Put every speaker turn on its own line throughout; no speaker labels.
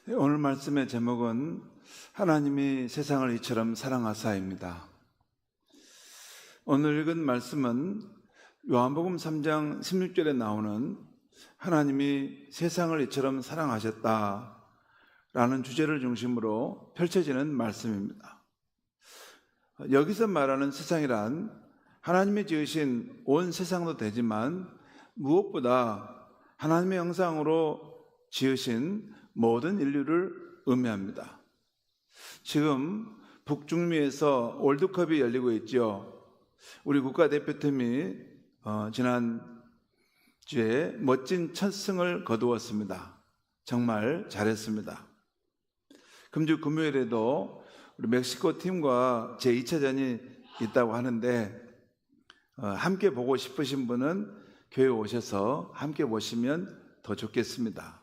오늘 말씀의 제목은 하나님이 세상을 이처럼 사랑하사입니다. 오늘 읽은 말씀은 요한복음 3장 16절에 나오는 하나님이 세상을 이처럼 사랑하셨다라는 주제를 중심으로 펼쳐지는 말씀입니다. 여기서 말하는 세상이란 하나님이 지으신 온 세상도 되지만 무엇보다 하나님의 형상으로 지으신 모든 인류를 의미합니다. 지금 북중미에서 월드컵이 열리고 있죠. 우리 국가대표팀이 지난주에 멋진 첫 승을 거두었습니다. 정말 잘했습니다. 금주 금요일에도 우리 멕시코 팀과 제2차전이 있다고 하는데 함께 보고 싶으신 분은 교회 오셔서 함께 보시면 더 좋겠습니다.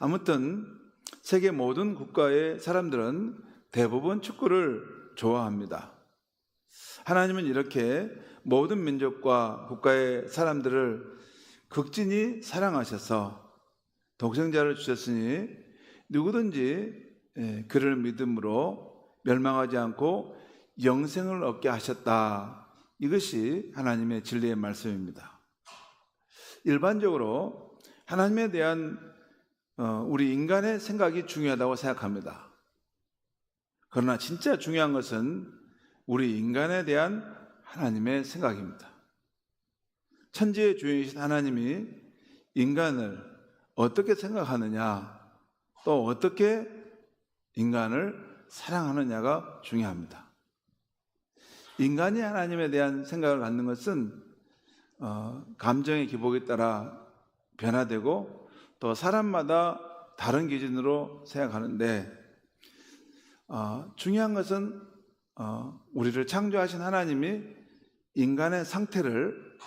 아무튼 세계 모든 국가의 사람들은 대부분 축구를 좋아합니다. 하나님은 이렇게 모든 민족과 국가의 사람들을 극진히 사랑하셔서 독생자를 주셨으니 누구든지 그를 믿음으로 멸망하지 않고 영생을 얻게 하셨다. 이것이 하나님의 진리의 말씀입니다. 일반적으로 하나님에 대한 우리 인간의 생각이 중요하다고 생각합니다. 그러나 진짜 중요한 것은 우리 인간에 대한 하나님의 생각입니다. 천지의 주인이신 하나님이 인간을 어떻게 생각하느냐, 또 어떻게 인간을 사랑하느냐가 중요합니다. 인간이 하나님에 대한 생각을 갖는 것은 감정의 기복에 따라 변화되고 또 사람마다 다른 기준으로 생각하는데 중요한 것은 우리를 창조하신 하나님이 인간의 상태를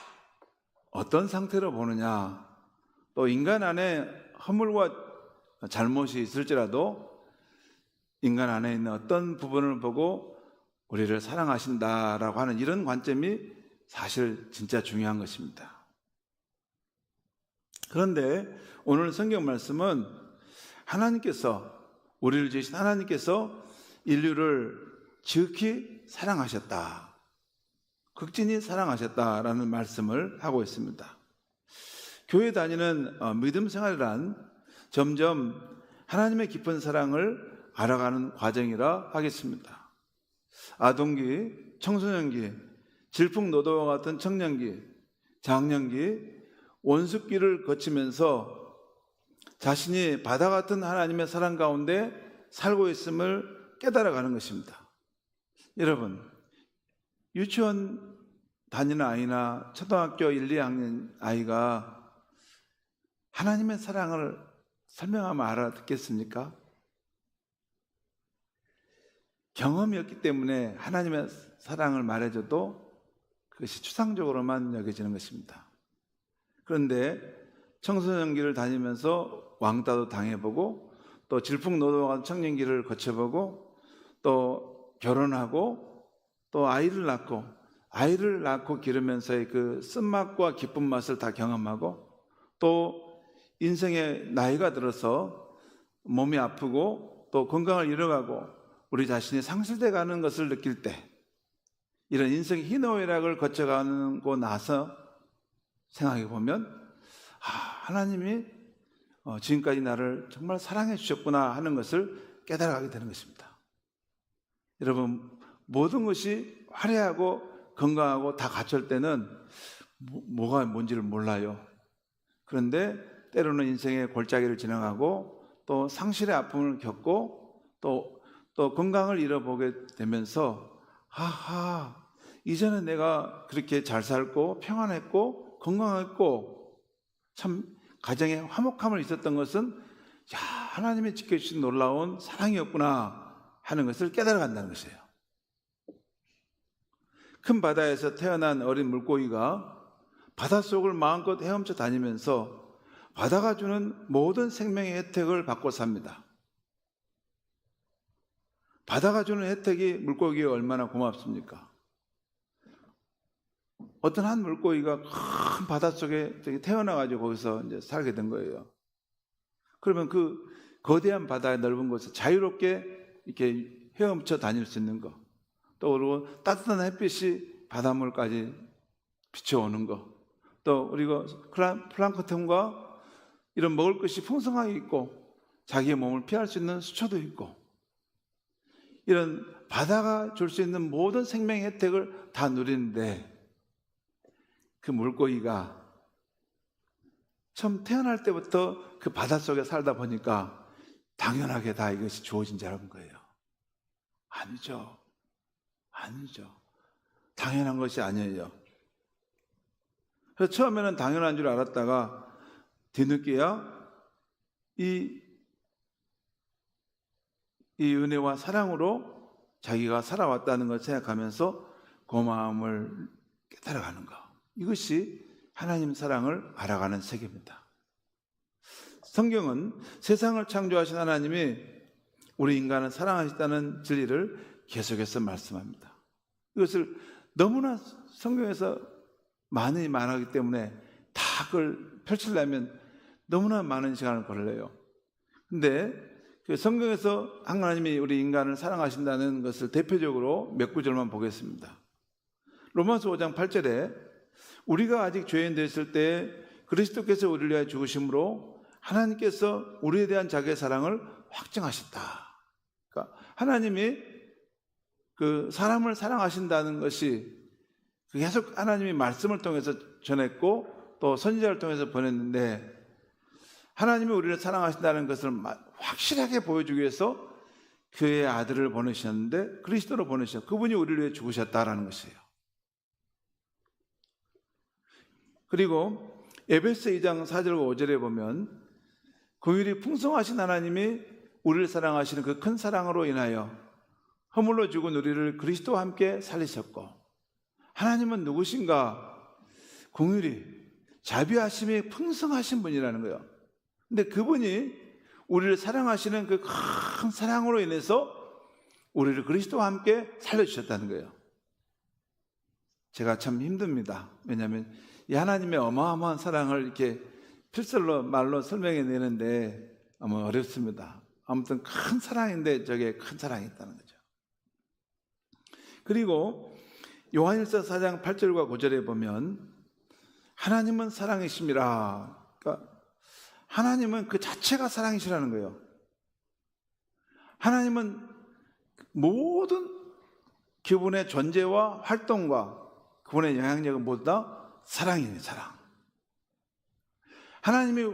어떤 상태로 보느냐, 또 인간 안에 허물과 잘못이 있을지라도 인간 안에 있는 어떤 부분을 보고 우리를 사랑하신다라고 하는 이런 관점이 사실 진짜 중요한 것입니다. 그런데 오늘 성경 말씀은 하나님께서, 우리를 지으신 하나님께서 인류를 지극히 사랑하셨다, 극진히 사랑하셨다라는 말씀을 하고 있습니다. 교회 다니는 믿음 생활이란 점점 하나님의 깊은 사랑을 알아가는 과정이라 하겠습니다. 아동기, 청소년기, 질풍노도와 같은 청년기, 장년기, 원숙기를 거치면서 자신이 바다 같은 하나님의 사랑 가운데 살고 있음을 깨달아가는 것입니다. 여러분, 유치원 다니는 아이나 초등학교 1, 2학년 아이가 하나님의 사랑을 설명하면 알아듣겠습니까? 경험이 없기 때문에 하나님의 사랑을 말해줘도 그것이 추상적으로만 여겨지는 것입니다. 그런데 청소년기를 다니면서 왕따도 당해보고 또 질풍노도와 청년기를 거쳐보고 또 결혼하고 또 아이를 낳고 기르면서의 그 쓴맛과 기쁜 맛을 다 경험하고 또 인생의 나이가 들어서 몸이 아프고 또 건강을 잃어가고 우리 자신이 상실돼 가는 것을 느낄 때 이런 인생의 희노애락을 거쳐가고 나서 생각해 보면 하나님이 지금까지 나를 정말 사랑해 주셨구나 하는 것을 깨달아가게 되는 것입니다. 여러분, 모든 것이 화려하고 건강하고 다 갖출 때는 뭐가 뭔지를 몰라요. 그런데 때로는 인생의 골짜기를 지나가고 또 상실의 아픔을 겪고 또 건강을 잃어보게 되면서 이전에 내가 그렇게 잘 살고 평안했고 건강했고 참 가정에 화목함을 있었던 것은 하나님이 지켜주신 놀라운 사랑이었구나 하는 것을 깨달아간다는 것이에요. 큰 바다에서 태어난 어린 물고기가 바닷속을 마음껏 헤엄쳐 다니면서 바다가 주는 모든 생명의 혜택을 받고 삽니다. 바다가 주는 혜택이 물고기에 얼마나 고맙습니까? 어떤 한 물고기가 큰 바닷속에 태어나가지고 거기서 이제 살게 된 거예요. 그러면 거대한 바다의 넓은 곳에 자유롭게 이렇게 헤엄쳐 다닐 수 있는 거, 또 그리고 따뜻한 햇빛이 바닷물까지 비춰오는 거, 또 그리고 플랑크톤과 이런 먹을 것이 풍성하게 있고 자기의 몸을 피할 수 있는 수초도 있고, 이런 바다가 줄 수 있는 모든 생명의 혜택을 다 누리는데, 그 물고기가 처음 태어날 때부터 그 바닷속에 살다 보니까 당연하게 다 이것이 주어진 줄 알은 거예요. 아니죠. 당연한 것이 아니에요. 그래서 처음에는 당연한 줄 알았다가 뒤늦게야 이 은혜와 사랑으로 자기가 살아왔다는 걸 생각하면서 고마움을 깨달아가는 것, 이것이 하나님 사랑을 알아가는 세계입니다. 성경은 세상을 창조하신 하나님이 우리 인간을 사랑하셨다는 진리를 계속해서 말씀합니다. 이것을 너무나 성경에서 많이 말하기 때문에 다 그걸 펼치려면 너무나 많은 시간을 걸려요. 근데 그 성경에서 하나님이 우리 인간을 사랑하신다는 것을 대표적으로 몇 구절만 보겠습니다. 로마서 5장 8절에 우리가 아직 죄인 되었을 때 그리스도께서 우리를 위하여 죽으심으로 하나님께서 우리에 대한 자기의 사랑을 확증하셨다. 그러니까 하나님이 그 사람을 사랑하신다는 것이 계속 하나님이 말씀을 통해서 전했고 또 선지자를 통해서 보냈는데, 하나님이 우리를 사랑하신다는 것을 확실하게 보여주기 위해서 그의 아들을 보내셨는데, 그리스도로 보내셨고 그분이 우리를 위해 죽으셨다라는 것이에요. 그리고 에베소 2장 4절과 5절에 보면 긍휼이 풍성하신 하나님이 우리를 사랑하시는 그 큰 사랑으로 인하여 허물로 죽은 우리를 그리스도와 함께 살리셨고, 하나님은 누구신가? 긍휼이, 자비하심이 풍성하신 분이라는 거예요. 근데 그분이 우리를 사랑하시는 그 큰 사랑으로 인해서 우리를 그리스도와 함께 살려주셨다는 거예요. 제가 참 힘듭니다. 왜냐하면 이 하나님의 어마어마한 사랑을 이렇게 필설로 말로 설명해 내는데 아마 어렵습니다. 아무튼 큰 사랑인데 저게 큰 사랑이 있다는 거죠. 그리고 요한일서 4장 8절과 9절에 보면 하나님은 사랑이심이라, 그러니까 하나님은 그 자체가 사랑이시라는 거예요. 하나님은 모든 그분의 존재와 활동과 그분의 영향력은 모두 다 사랑이에요. 사랑. 하나님이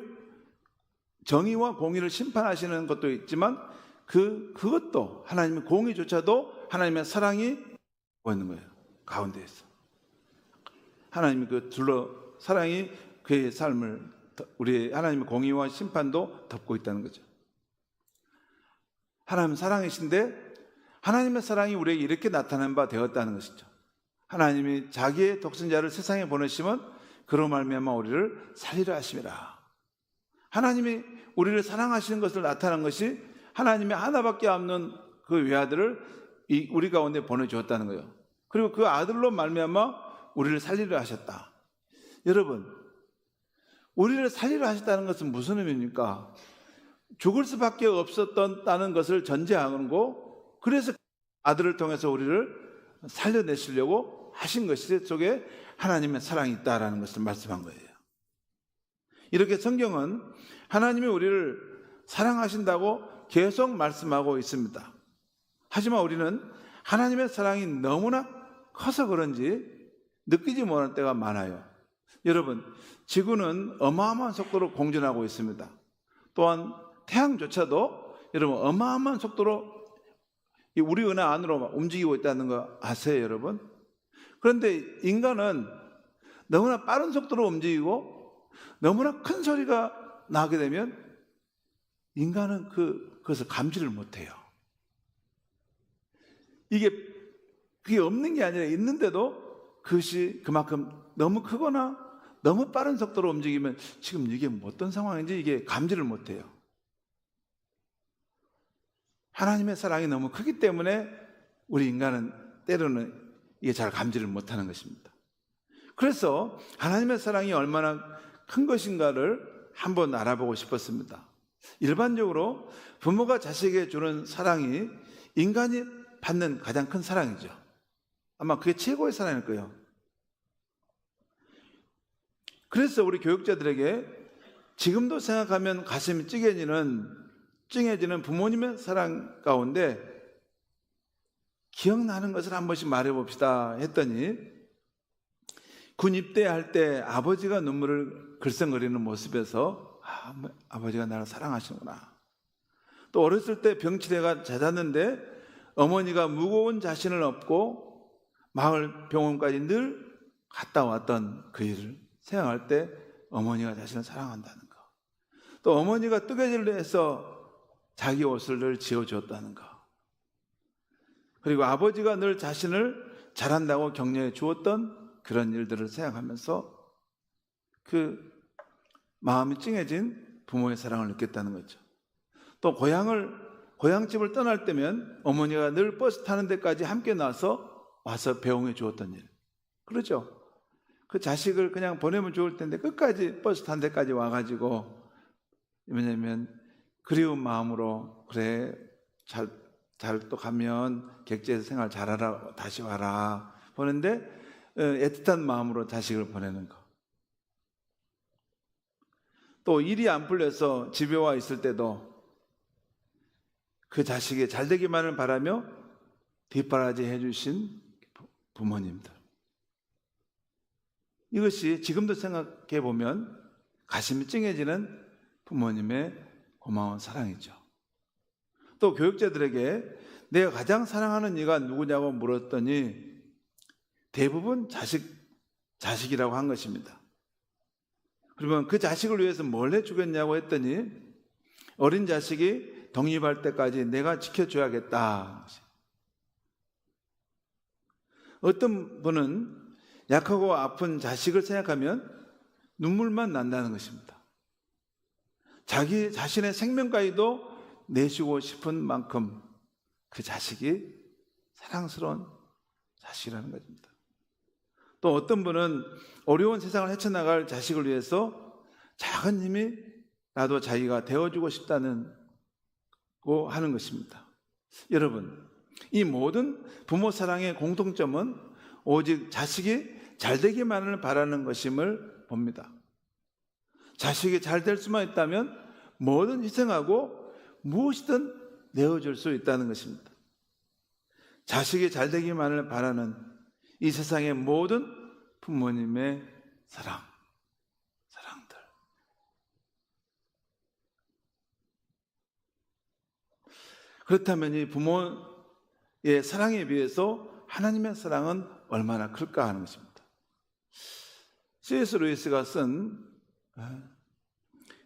정의와 공의를 심판하시는 것도 있지만 그것도, 하나님의 공의조차도 하나님의 사랑이 있는 거예요. 가운데에서 하나님이 그 사랑이 그의 삶을, 우리 하나님의 공의와 심판도 덮고 있다는 거죠. 하나님은 사랑이신데 하나님의 사랑이 우리에게 이렇게 나타난 바 되었다는 것이죠. 하나님이 자기의 독생자를 세상에 보내시면 그로 말미암아 우리를 살리려 하심이라. 하나님이 우리를 사랑하시는 것을 나타난 것이 하나님의 하나밖에 없는 그 외아들을 우리 가운데 보내주었다는 거예요. 그리고 그 아들로 말미암아 우리를 살리려 하셨다. 여러분, 우리를 살리려 하셨다는 것은 무슨 의미입니까? 죽을 수밖에 없었다는 것을 전제하고, 그래서 아들을 통해서 우리를 살려내시려고 하신 것이 속에 하나님의 사랑이 있다라는 것을 말씀한 거예요. 이렇게 성경은 하나님이 우리를 사랑하신다고 계속 말씀하고 있습니다. 하지만 우리는 하나님의 사랑이 너무나 커서 그런지 느끼지 못할 때가 많아요. 여러분, 지구는 어마어마한 속도로 공전하고 있습니다. 또한 태양조차도 여러분 어마어마한 속도로 우리 은하 안으로 움직이고 있다는 거 아세요, 여러분? 그런데 인간은 너무나 빠른 속도로 움직이고 너무나 큰 소리가 나게 되면 인간은 그것을 감지를 못해요. 그게 없는 게 아니라 있는데도 그것이 그만큼 너무 크거나 너무 빠른 속도로 움직이면 지금 이게 어떤 상황인지 이게 감지를 못해요. 하나님의 사랑이 너무 크기 때문에 우리 인간은 때로는 이게 잘 감지를 못하는 것입니다. 그래서 하나님의 사랑이 얼마나 큰 것인가를 한번 알아보고 싶었습니다. 일반적으로 부모가 자식에게 주는 사랑이 인간이 받는 가장 큰 사랑이죠. 아마 그게 최고의 사랑일 거예요. 그래서 우리 교육자들에게 지금도 생각하면 가슴이 찡해지는 부모님의 사랑 가운데 기억나는 것을 한 번씩 말해봅시다 했더니, 군 입대할 때 아버지가 눈물을 글썽거리는 모습에서 아버지가 나를 사랑하시는구나. 또 어렸을 때 병치레가 잦았는데 어머니가 무거운 자신을 업고 마을 병원까지 늘 갔다 왔던 그 일을 생각할 때 어머니가 자신을 사랑한다는 거. 또 어머니가 뜨개질을 해서 자기 옷을 늘 지어주었다는 거. 그리고 아버지가 늘 자신을 잘한다고 격려해 주었던 그런 일들을 생각하면서 그 마음이 찡해진 부모의 사랑을 느꼈다는 거죠. 또 고향집을 떠날 때면 어머니가 늘 버스 타는 데까지 함께 와서 배웅해 주었던 일. 그렇죠? 그 자식을 그냥 보내면 좋을 텐데 끝까지 버스 탄 데까지 와가지고, 왜냐면 그리운 마음으로, 그래 잘 또 가면 객지에서 생활 잘하라, 다시 와라 보는데 애틋한 마음으로 자식을 보내는 거. 또 일이 안 풀려서 집에 와 있을 때도 그 자식이 잘 되기만을 바라며 뒷바라지 해주신 부모님들. 이것이 지금도 생각해 보면 가슴이 찡해지는 부모님의 고마운 사랑이죠. 또 교육자들에게 내가 가장 사랑하는 이가 누구냐고 물었더니 대부분 자식이라고 한 것입니다. 그러면 그 자식을 위해서 뭘 해주겠냐고 했더니 어린 자식이 독립할 때까지 내가 지켜줘야겠다. 어떤 분은 약하고 아픈 자식을 생각하면 눈물만 난다는 것입니다. 자기 자신의 생명까지도 내주고 싶은 만큼 그 자식이 사랑스러운 자식이라는 것입니다. 또 어떤 분은 어려운 세상을 헤쳐나갈 자식을 위해서 작은 힘이라도 자기가 되어주고 싶다는 고 하는 것입니다. 여러분, 이 모든 부모 사랑의 공통점은 오직 자식이 잘 되기만을 바라는 것임을 봅니다. 자식이 잘 될 수만 있다면 뭐든 희생하고 무엇이든 내어줄 수 있다는 것입니다. 자식이 잘 되기만을 바라는 이 세상의 모든 부모님의 사랑들. 그렇다면 이 부모의 사랑에 비해서 하나님의 사랑은 얼마나 클까 하는 것입니다. C.S. 루이스가 쓴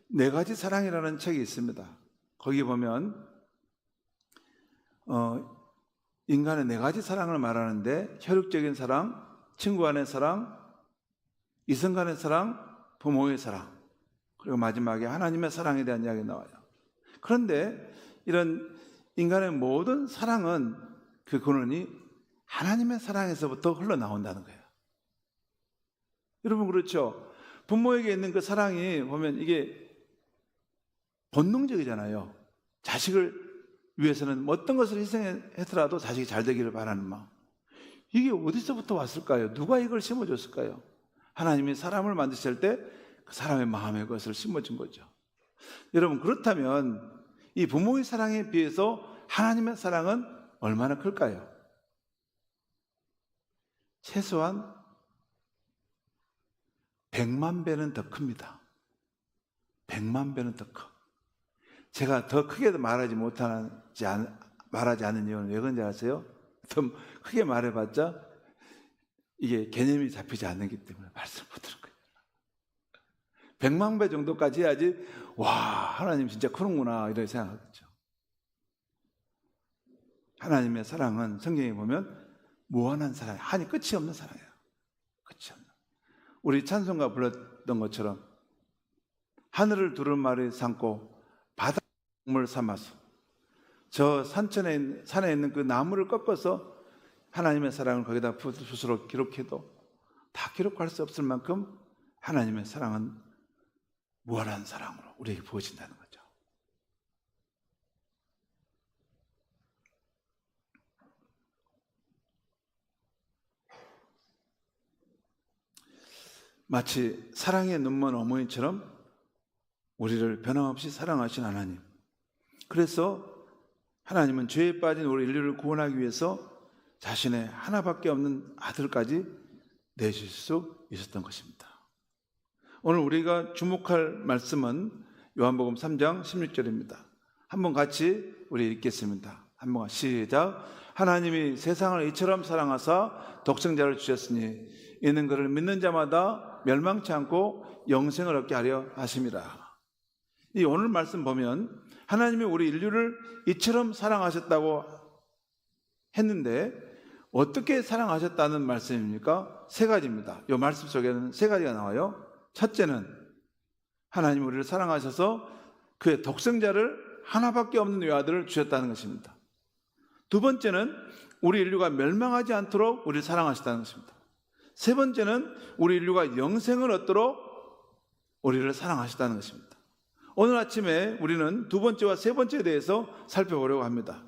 네 가지 사랑이라는 책이 있습니다. 거기 보면 인간의 네 가지 사랑을 말하는데 혈육적인 사랑, 친구 간의 사랑, 이성 간의 사랑, 부모의 사랑, 그리고 마지막에 하나님의 사랑에 대한 이야기가 나와요. 그런데 이런 인간의 모든 사랑은 그 근원이 하나님의 사랑에서부터 흘러나온다는 거예요. 여러분 그렇죠? 부모에게 있는 그 사랑이 보면 이게 본능적이잖아요. 자식을 위해서는 어떤 것을 희생했더라도 자식이 잘 되기를 바라는 마음. 이게 어디서부터 왔을까요? 누가 이걸 심어줬을까요? 하나님이 사람을 만드실 때 그 사람의 마음에 그것을 심어준 거죠. 여러분 그렇다면 이 부모의 사랑에 비해서 하나님의 사랑은 얼마나 클까요? 최소한 100만 배는 더 큽니다. 100만 배는 더 커. 제가 더 크게 말하지 않은 이유는 왜 그런지 아세요? 더 크게 말해봤자 이게 개념이 잡히지 않기 때문에 말씀 못 드는 거예요. 100만 배 정도까지 해야지 와 하나님 진짜 크는구나 이렇게 생각하겠죠. 하나님의 사랑은 성경에 보면 무한한 사랑, 한이 끝이 없는 사랑이에요. 끝이 없는. 우리 찬송가 불렀던 것처럼 하늘을 두루마리 삼고 바다 물 삼아서 저 산에 있는 그 나무를 꺾어서 하나님의 사랑을 거기다 붓으로 기록해도 다 기록할 수 없을 만큼 하나님의 사랑은 무한한 사랑으로 우리에게 부어진다는 거죠. 마치 사랑의 눈먼 어머니처럼 우리를 변함없이 사랑하신 하나님. 그래서 하나님은 죄에 빠진 우리 인류를 구원하기 위해서 자신의 하나밖에 없는 아들까지 내실 수 있었던 것입니다. 오늘 우리가 주목할 말씀은 요한복음 3장 16절입니다. 한번 같이 우리 읽겠습니다. 한번 시작. 하나님이 세상을 이처럼 사랑하사 독생자를 주셨으니 이는 그를 믿는 자마다 멸망치 않고 영생을 얻게 하려 하심이라. 이 오늘 말씀 보면 하나님이 우리 인류를 이처럼 사랑하셨다고 했는데 어떻게 사랑하셨다는 말씀입니까? 세 가지입니다. 이 말씀 속에는 세 가지가 나와요. 첫째는 하나님이 우리를 사랑하셔서 그의 독생자를 하나밖에 없는 외아들을 주셨다는 것입니다. 두 번째는 우리 인류가 멸망하지 않도록 우리를 사랑하셨다는 것입니다. 세 번째는 우리 인류가 영생을 얻도록 우리를 사랑하셨다는 것입니다. 오늘 아침에 우리는 두 번째와 세 번째에 대해서 살펴보려고 합니다.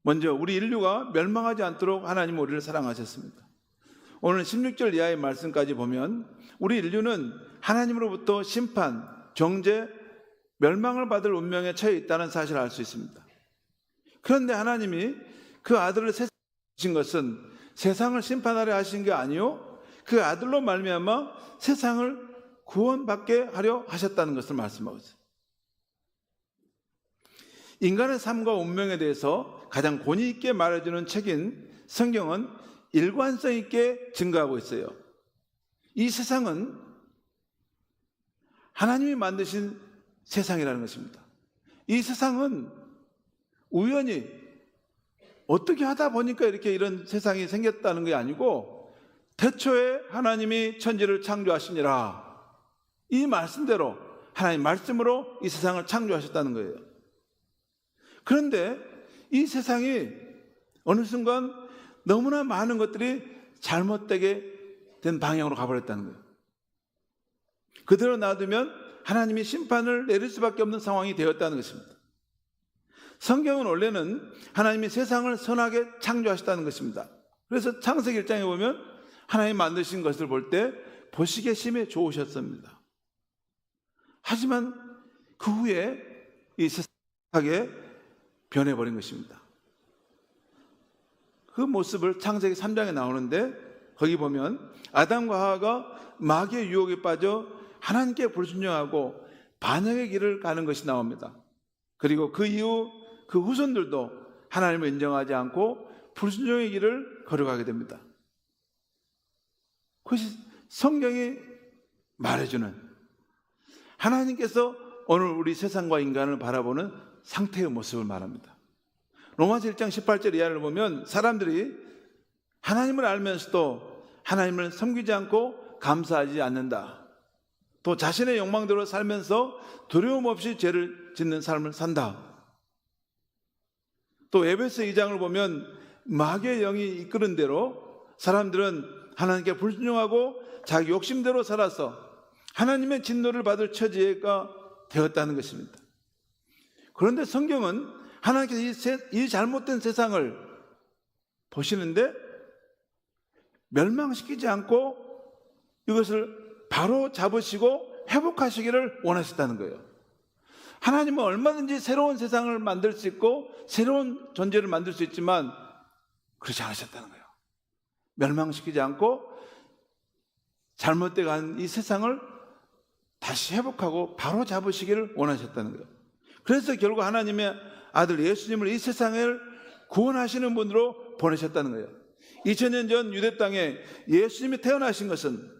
먼저 우리 인류가 멸망하지 않도록 하나님은 우리를 사랑하셨습니다. 오늘 16절 이하의 말씀까지 보면 우리 인류는 하나님으로부터 심판, 정죄, 멸망을 받을 운명에 처해 있다는 사실을 알 수 있습니다. 그런데 하나님이 그 아들을 세상에 주신 것은 세상을 심판하려 하신 게 아니요, 그 아들로 말미암아 세상을 구원받게 하려 하셨다는 것을 말씀하고 있어요. 인간의 삶과 운명에 대해서 가장 권위 있게 말해주는 책인 성경은 일관성 있게 증거하고 있어요. 이 세상은 하나님이 만드신 세상이라는 것입니다. 이 세상은 우연히 어떻게 하다 보니까 이렇게 이런 세상이 생겼다는 게 아니고 태초에 하나님이 천지를 창조하시니라, 이 말씀대로 하나님 말씀으로 이 세상을 창조하셨다는 거예요. 그런데 이 세상이 어느 순간 너무나 많은 것들이 잘못되게 된 방향으로 가버렸다는 거예요. 그대로 놔두면 하나님이 심판을 내릴 수밖에 없는 상황이 되었다는 것입니다. 성경은 원래는 하나님이 세상을 선하게 창조하셨다는 것입니다. 그래서 창세기 1장에 보면 하나님 만드신 것을 볼 때 보시기에 심히 좋으셨습니다. 하지만 그 후에 이 세상에 변해버린 것입니다. 그 모습을 창세기 3장에 나오는데 거기 보면 아담과 하와가 마귀의 유혹에 빠져 하나님께 불순종하고 반역의 길을 가는 것이 나옵니다. 그리고 그 이후 그 후손들도 하나님을 인정하지 않고 불순종의 길을 걸어가게 됩니다. 그것이 성경이 말해주는 하나님께서 오늘 우리 세상과 인간을 바라보는 상태의 모습을 말합니다. 로마서 1장 18절 이하를 보면 사람들이 하나님을 알면서도 하나님을 섬기지 않고 감사하지 않는다. 또 자신의 욕망대로 살면서 두려움 없이 죄를 짓는 삶을 산다. 또 에베소 2장을 보면 마귀의 영이 이끄는 대로 사람들은 하나님께 불순종하고 자기 욕심대로 살아서 하나님의 진노를 받을 처지가 되었다는 것입니다. 그런데 성경은 하나님께서 이 잘못된 세상을 보시는데 멸망시키지 않고 이것을 바로 잡으시고 회복하시기를 원하셨다는 거예요. 하나님은 얼마든지 새로운 세상을 만들 수 있고 새로운 존재를 만들 수 있지만 그렇지 않으셨다는 거예요. 멸망시키지 않고 잘못되어 간 이 세상을 다시 회복하고 바로 잡으시기를 원하셨다는 거예요. 그래서 결국 하나님의 아들 예수님을 이 세상을 구원하시는 분으로 보내셨다는 거예요. 2000년 전 유대 땅에 예수님이 태어나신 것은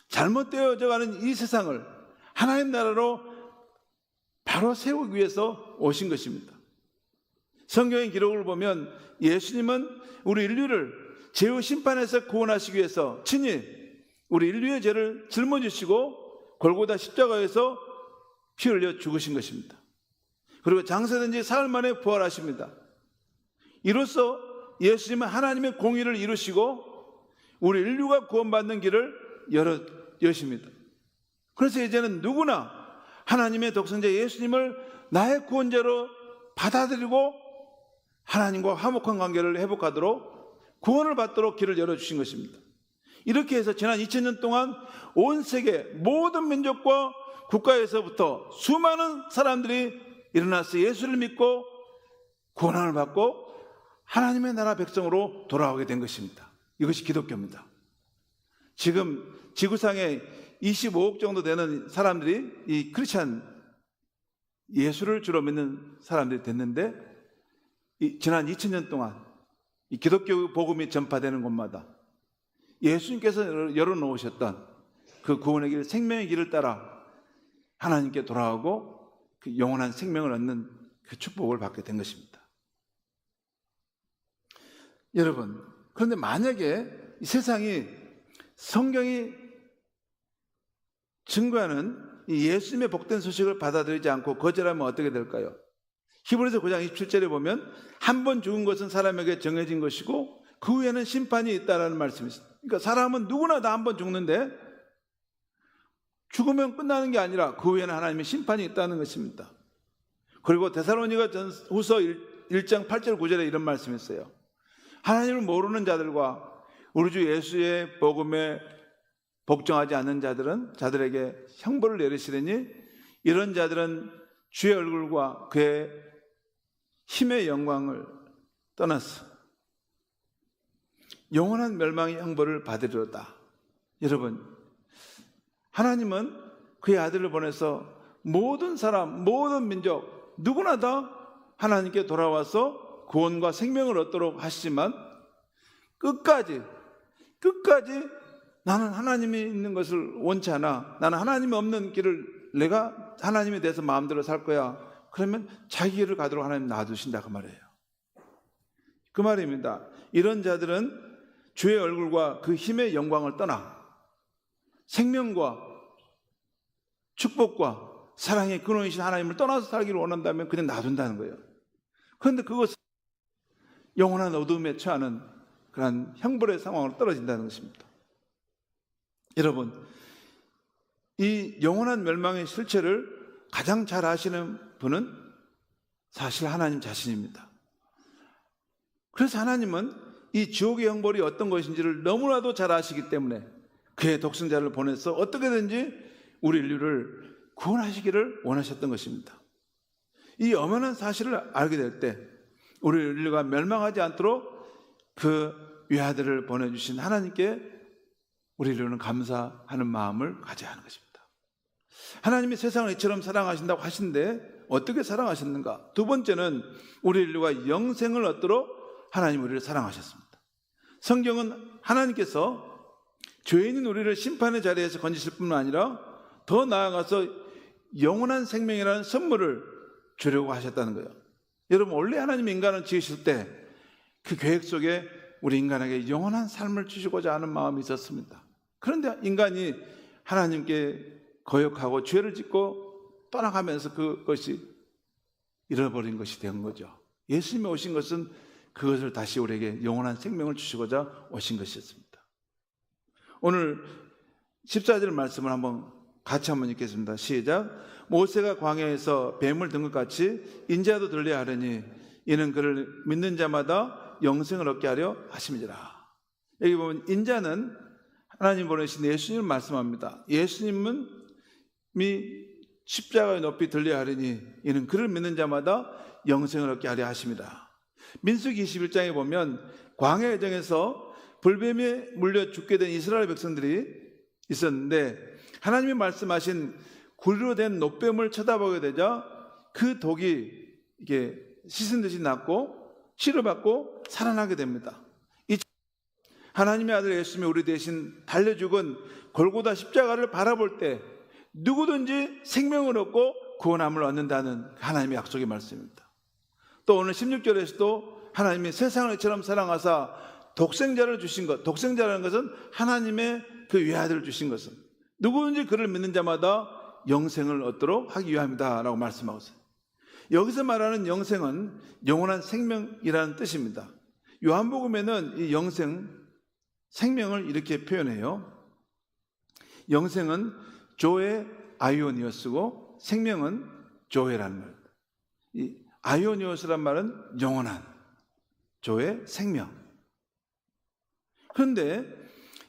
잘못되어져 가는 이 세상을 하나님 나라로 바로 세우기 위해서 오신 것입니다. 성경의 기록을 보면 예수님은 우리 인류를 죄의 심판에서 구원하시기 위해서 친히 우리 인류의 죄를 짊어지시고 골고다 십자가에서 피 흘려 죽으신 것입니다. 그리고 장사된 지 사흘 만에 부활하십니다. 이로써 예수님은 하나님의 공의를 이루시고 우리 인류가 구원받는 길을 여십니다. 그래서 이제는 누구나 하나님의 독생자 예수님을 나의 구원자로 받아들이고 하나님과 화목한 관계를 회복하도록 구원을 받도록 길을 열어주신 것입니다. 이렇게 해서 지난 2000년 동안 온 세계 모든 민족과 국가에서부터 수많은 사람들이 일어나서 예수를 믿고 구원을 받고 하나님의 나라 백성으로 돌아오게 된 것입니다. 이것이 기독교입니다. 지금 지구상에 25억 정도 되는 사람들이 이 크리스찬 예수를 주로 믿는 사람들이 됐는데, 지난 2000년 동안 이 기독교 복음이 전파되는 곳마다 예수님께서 열어놓으셨던 그 구원의 길, 생명의 길을 따라 하나님께 돌아오고 그 영원한 생명을 얻는 그 축복을 받게 된 것입니다. 여러분, 그런데 만약에 이 세상이 성경이 증거하는 이 예수님의 복된 소식을 받아들이지 않고 거절하면 어떻게 될까요? 히브리서 9장 27절에 보면 한 번 죽은 것은 사람에게 정해진 것이고 그 후에는 심판이 있다라는 말씀이 있습니다. 그러니까 사람은 누구나 다 한 번 죽는데 죽으면 끝나는 게 아니라 그 후에는 하나님의 심판이 있다는 것입니다. 그리고 데살로니가 후서 1장 8절 9절에 이런 말씀이 있어요. 하나님을 모르는 자들과 우리 주 예수의 복음에 복종하지 않는 자들에게 형벌을 내리시려니 이런 자들은 주의 얼굴과 그의 힘의 영광을 떠났어 영원한 멸망의 형벌을 받으리로다. 여러분, 하나님은 그의 아들을 보내서 모든 사람, 모든 민족 누구나 다 하나님께 돌아와서 구원과 생명을 얻도록 하시지만 끝까지 나는 하나님이 있는 것을 원치 않아, 나는 하나님이 없는 길을 내가 하나님에 대해서 마음대로 살 거야, 그러면 자기 길을 가도록 하나님 놔두신다, 그 말이에요. 그 말입니다. 이런 자들은 주의 얼굴과 그 힘의 영광을 떠나 생명과 축복과 사랑의 근원이신 하나님을 떠나서 살기를 원한다면 그냥 놔둔다는 거예요. 그런데 그것은 영원한 어둠에 처하는 그런 형벌의 상황으로 떨어진다는 것입니다. 여러분, 이 영원한 멸망의 실체를 가장 잘 아시는 분은 사실 하나님 자신입니다. 그래서 하나님은 이 지옥의 형벌이 어떤 것인지를 너무나도 잘 아시기 때문에 그의 독생자를 보내서 어떻게든지 우리 인류를 구원하시기를 원하셨던 것입니다. 이 엄연한 사실을 알게 될 때 우리 인류가 멸망하지 않도록 그 외아들을 보내주신 하나님께 우리 인류는 감사하는 마음을 가져야 하는 것입니다. 하나님이 세상을 이처럼 사랑하신다고 하신데 어떻게 사랑하셨는가? 두 번째는 우리 인류가 영생을 얻도록 하나님 우리를 사랑하셨습니다. 성경은 하나님께서 죄인인 우리를 심판의 자리에서 건지실 뿐만 아니라 더 나아가서 영원한 생명이라는 선물을 주려고 하셨다는 거예요. 여러분, 원래 하나님이 인간을 지으실 때 그 계획 속에 우리 인간에게 영원한 삶을 주시고자 하는 마음이 있었습니다. 그런데 인간이 하나님께 거역하고 죄를 짓고 떠나가면서 그것이 잃어버린 것이 된 거죠. 예수님이 오신 것은 그것을 다시 우리에게 영원한 생명을 주시고자 오신 것이었습니다. 오늘 14절 말씀을 같이 한번 읽겠습니다. 시작. 모세가 광야에서 뱀을 든 것 같이 인자도 들려야 하려니 이는 그를 믿는 자마다 영생을 얻게 하려 하심이니라. 여기 보면 인자는 하나님 보내신 예수님을 말씀합니다. 예수님은 십자가의 높이 들려야 하려니 이는 그를 믿는 자마다 영생을 얻게 하려 하심이라. 민수기 21장에 보면 광야 여정에서 불뱀에 물려 죽게 된 이스라엘 백성들이 있었는데 하나님이 말씀하신 굴로 된 노뱀을 쳐다보게 되자 그 독이 이게 씻은 듯이 났고 치료받고 살아나게 됩니다. 하나님의 아들 예수님이 우리 대신 달려 죽은 골고다 십자가를 바라볼 때 누구든지 생명을 얻고 구원함을 얻는다는 하나님의 약속의 말씀입니다. 또 오늘 16절에서도 하나님이 세상을 이처럼 사랑하사 독생자를 주신 것, 독생자라는 것은 하나님의 그 외아들을 주신 것은 누구든지 그를 믿는 자마다 영생을 얻도록 하기 위함이다 라고 말씀하고 있어요. 여기서 말하는 영생은 영원한 생명이라는 뜻입니다. 요한복음에는 이 영생, 생명을 이렇게 표현해요. 영생은 조에 아이오니오스고 생명은 조에라는 말입니다. 이 아이오니오스란 말은 영원한, 조의 생명. 그런데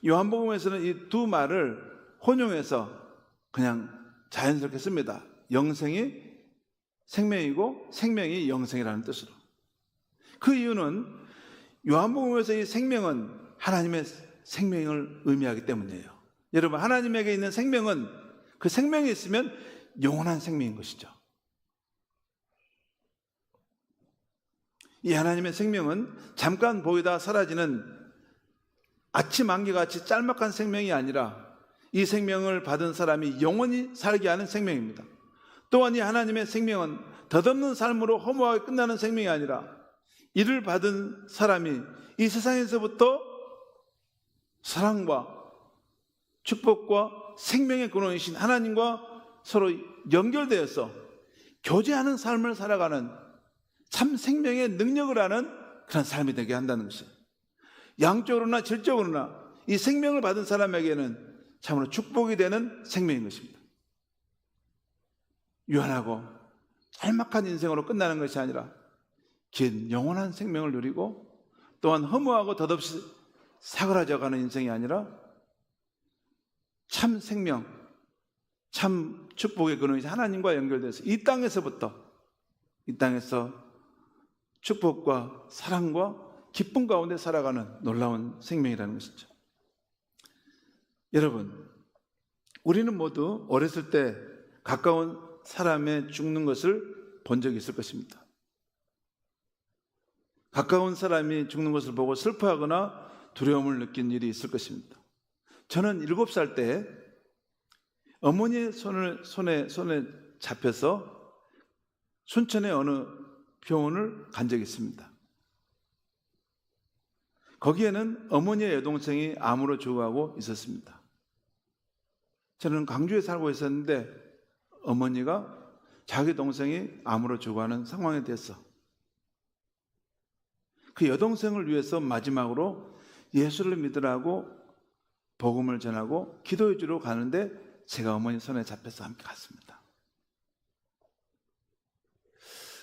요한복음에서는 이 두 말을 혼용해서 그냥 자연스럽게 씁니다. 영생이 생명이고 생명이 영생이라는 뜻으로. 그 이유는 요한복음에서 이 생명은 하나님의 생명을 의미하기 때문이에요. 여러분, 하나님에게 있는 생명은 그 생명이 있으면 영원한 생명인 것이죠. 이 하나님의 생명은 잠깐 보이다 사라지는 아침 안개같이 짤막한 생명이 아니라 이 생명을 받은 사람이 영원히 살게 하는 생명입니다. 또한 이 하나님의 생명은 덧없는 삶으로 허무하게 끝나는 생명이 아니라 이를 받은 사람이 이 세상에서부터 사랑과 축복과 생명의 근원이신 하나님과 서로 연결되어서 교제하는 삶을 살아가는 참 생명의 능력을 아는 그런 삶이 되게 한다는 것이에요. 양적으로나 질적으로나 이 생명을 받은 사람에게는 참으로 축복이 되는 생명인 것입니다. 유한하고 짤막한 인생으로 끝나는 것이 아니라 긴 영원한 생명을 누리고 또한 허무하고 덧없이 사그라져가는 인생이 아니라 참 생명, 참 축복의 근원이신 하나님과 연결돼서 이 땅에서 축복과 사랑과 기쁨 가운데 살아가는 놀라운 생명이라는 것이죠. 여러분, 우리는 모두 어렸을 때 가까운 사람의 죽는 것을 본 적이 있을 것입니다. 가까운 사람이 죽는 것을 보고 슬퍼하거나 두려움을 느낀 일이 있을 것입니다. 저는 7살 때 어머니의 손에 잡혀서 순천의 어느 병원을 간 적이 있습니다. 거기에는 어머니의 여동생이 암으로 죽어가고 있었습니다. 저는 광주에 살고 있었는데 어머니가 자기 동생이 암으로 죽어가는 상황에 대해서 그 여동생을 위해서 마지막으로 예수를 믿으라고 복음을 전하고 기도해 주러 가는데 제가 어머니 손에 잡혀서 함께 갔습니다.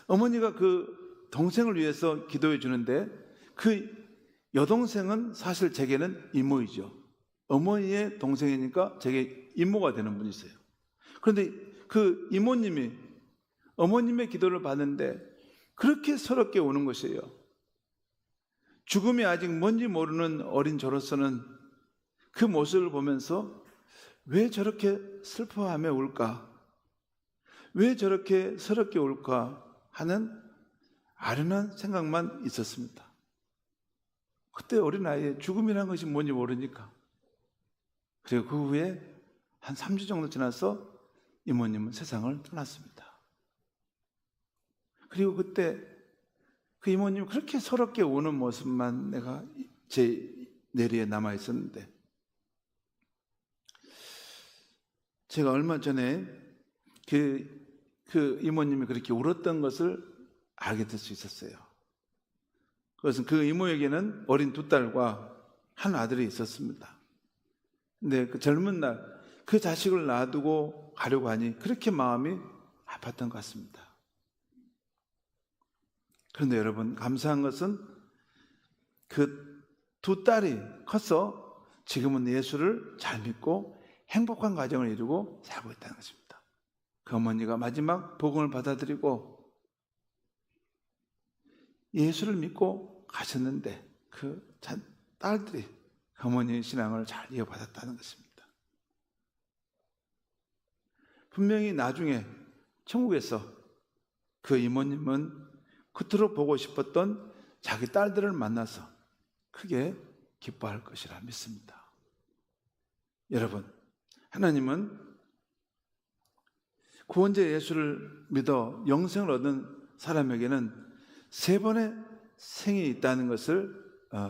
어머니가 그 동생을 위해서 기도해 주는데 그 여동생은 사실 제게는 이모이죠. 어머니의 동생이니까 제게 이모가 되는 분이세요. 그런데 그 이모님이 어머님의 기도를 받는데 그렇게 서럽게 우는 것이에요. 죽음이 아직 뭔지 모르는 어린 저로서는 그 모습을 보면서 왜 저렇게 슬퍼하며 울까? 왜 저렇게 서럽게 울까? 하는 아련한 생각만 있었습니다. 그때 어린아이에 죽음이라는 것이 뭔지 모르니까. 그리고 그 후에 한 3주 정도 지나서 이모님은 세상을 떠났습니다. 그리고 그때 그 이모님이 그렇게 서럽게 우는 모습만 내가 제 뇌리에 남아 있었는데 제가 얼마 전에 그 이모님이 그렇게 울었던 것을 알게 될 수 있었어요. 그것은 그 이모에게는 어린 2딸과 한 아들이 있었습니다. 근데 그 젊은 날 그 자식을 놔두고 가려고 하니 그렇게 마음이 아팠던 것 같습니다. 그런데 여러분, 감사한 것은 그 2딸이 커서 지금은 예수를 잘 믿고 행복한 가정을 이루고 살고 있다는 것입니다. 그 어머니가 마지막 복음을 받아들이고 예수를 믿고 가셨는데 그 딸들이 그 어머니의 신앙을 잘 이어받았다는 것입니다. 분명히 나중에 천국에서 그 이모님은 그토록 보고 싶었던 자기 딸들을 만나서 크게 기뻐할 것이라 믿습니다. 여러분, 하나님은 구원자 예수를 믿어 영생을 얻은 사람에게는 3번의 생이 있다는 것을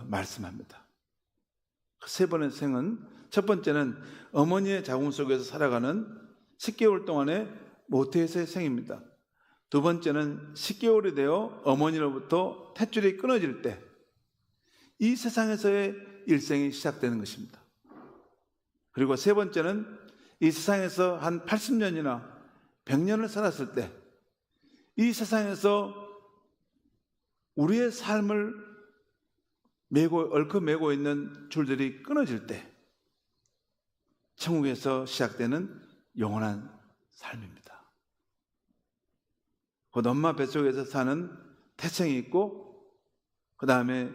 말씀합니다. 그 3번의 생은 첫 번째는 어머니의 자궁 속에서 살아가는 10개월 동안의 모태에서의 생입니다. 두 번째는 10개월이 되어 어머니로부터 탯줄이 끊어질 때 이 세상에서의 일생이 시작되는 것입니다. 그리고 세 번째는 이 세상에서 한 80년이나 100년을 살았을 때 이 세상에서 우리의 삶을 얽혀매고 있는 줄들이 끊어질 때 천국에서 시작되는 영원한 삶입니다. 곧 엄마 뱃속에서 사는 태생이 있고, 그 다음에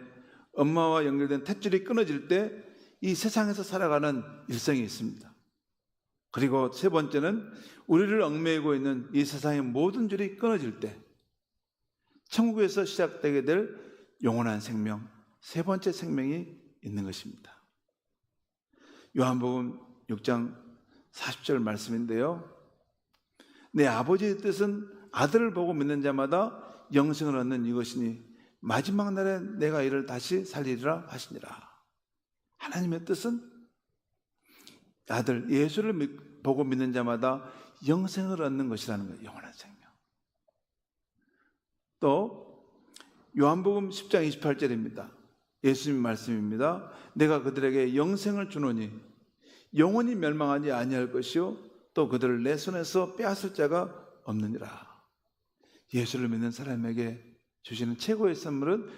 엄마와 연결된 탯줄이 끊어질 때 이 세상에서 살아가는 일생이 있습니다. 그리고 세 번째는 우리를 얽매이고 있는 이 세상의 모든 줄이 끊어질 때 천국에서 시작되게 될 영원한 생명, 세 번째 생명이 있는 것입니다. 요한복음 6장 40절 말씀인데요, 내 아버지의 뜻은 아들을 보고 믿는 자마다 영생을 얻는 이것이니 마지막 날에 내가 이를 다시 살리리라 하시니라. 하나님의 뜻은 아들 예수를 보고 믿는 자마다 영생을 얻는 것이라는 거예요. 영원한 생명. 또 요한복음 10장 28절입니다. 예수님 말씀입니다. 내가 그들에게 영생을 주노니 영원히 멸망하지 아니할 것이요 또 그들을 내 손에서 빼앗을 자가 없느니라. 예수를 믿는 사람에게 주시는 최고의 선물은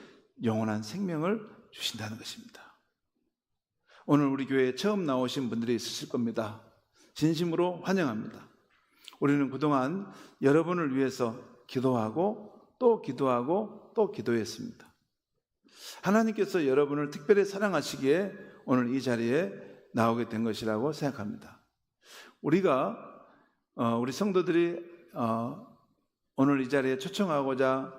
영원한 생명을 주신다는 것입니다. 오늘 우리 교회에 처음 나오신 분들이 있으실 겁니다. 진심으로 환영합니다. 우리는 그동안 여러분을 위해서 기도하고 또 기도하고 또 기도했습니다. 하나님께서 여러분을 특별히 사랑하시기에 오늘 이 자리에 나오게 된 것이라고 생각합니다. 우리 성도들이 오늘 이 자리에 초청하고자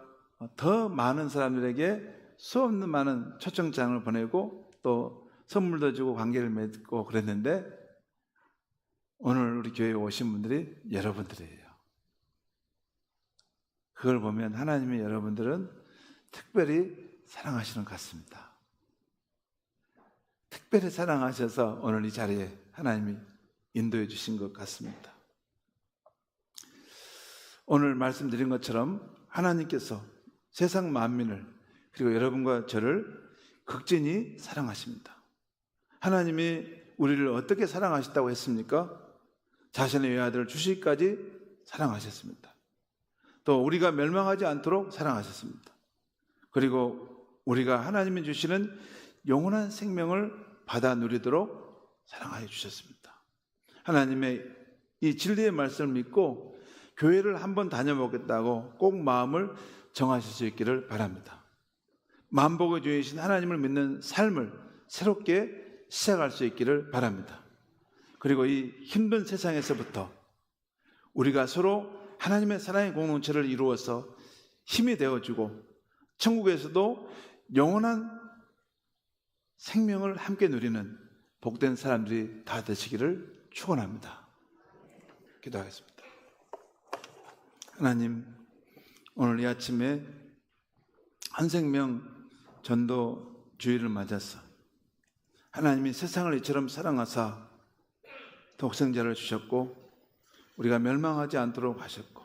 더 많은 사람들에게 수없는 많은 초청장을 보내고 또 선물도 주고 관계를 맺고 그랬는데 오늘 우리 교회에 오신 분들이 여러분들이에요. 그걸 보면 하나님이 여러분들은 특별히 사랑하시는 것 같습니다. 특별히 사랑하셔서 오늘 이 자리에 하나님이 인도해 주신 것 같습니다. 오늘 말씀드린 것처럼 하나님께서 세상 만민을 그리고 여러분과 저를 극진히 사랑하십니다. 하나님이 우리를 어떻게 사랑하셨다고 했습니까? 자신의 외아들을 주시기까지 사랑하셨습니다. 또 우리가 멸망하지 않도록 사랑하셨습니다. 그리고 우리가 하나님이 주시는 영원한 생명을 받아 누리도록 사랑하여 주셨습니다. 하나님의 이 진리의 말씀을 믿고 교회를 한번 다녀보겠다고 꼭 마음을 정하실 수 있기를 바랍니다. 만복의 주이신 하나님을 믿는 삶을 새롭게 시작할 수 있기를 바랍니다. 그리고 이 힘든 세상에서부터 우리가 서로 하나님의 사랑의 공동체를 이루어서 힘이 되어주고 천국에서도 영원한 생명을 함께 누리는 복된 사람들이 다 되시기를 축원합니다. 기도하겠습니다. 하나님, 오늘 이 아침에 한생명 전도 주일을 맞아서 하나님이 세상을 이처럼 사랑하사 독생자를 주셨고 우리가 멸망하지 않도록 하셨고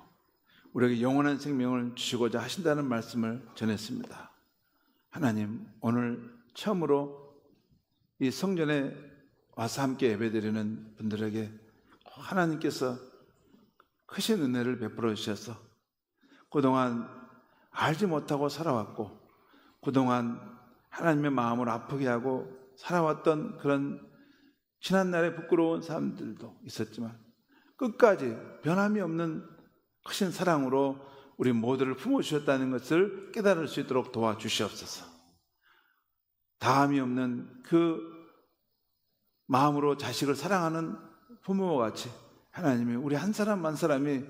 우리에게 영원한 생명을 주시고자 하신다는 말씀을 전했습니다. 하나님, 오늘 처음으로 이 성전에 와서 함께 예배드리는 분들에게 하나님께서 크신 은혜를 베풀어 주셔서 그동안 알지 못하고 살아왔고 그동안 하나님의 마음을 아프게 하고 살아왔던 그런 지난날의 부끄러운 사람들도 있었지만 끝까지 변함이 없는 크신 사랑으로 우리 모두를 품어주셨다는 것을 깨달을 수 있도록 도와주시옵소서. 다함이 없는 그 마음으로 자식을 사랑하는 부모와 같이 하나님이 우리 한 사람 한 사람이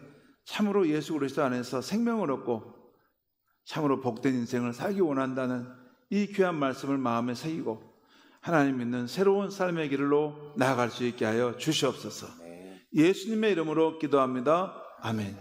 참으로 예수 그리스도 안에서 생명을 얻고 참으로 복된 인생을 살기 원한다는 이 귀한 말씀을 마음에 새기고 하나님 믿는 새로운 삶의 길로 나아갈 수 있게 하여 주시옵소서. 예수님의 이름으로 기도합니다. 아멘.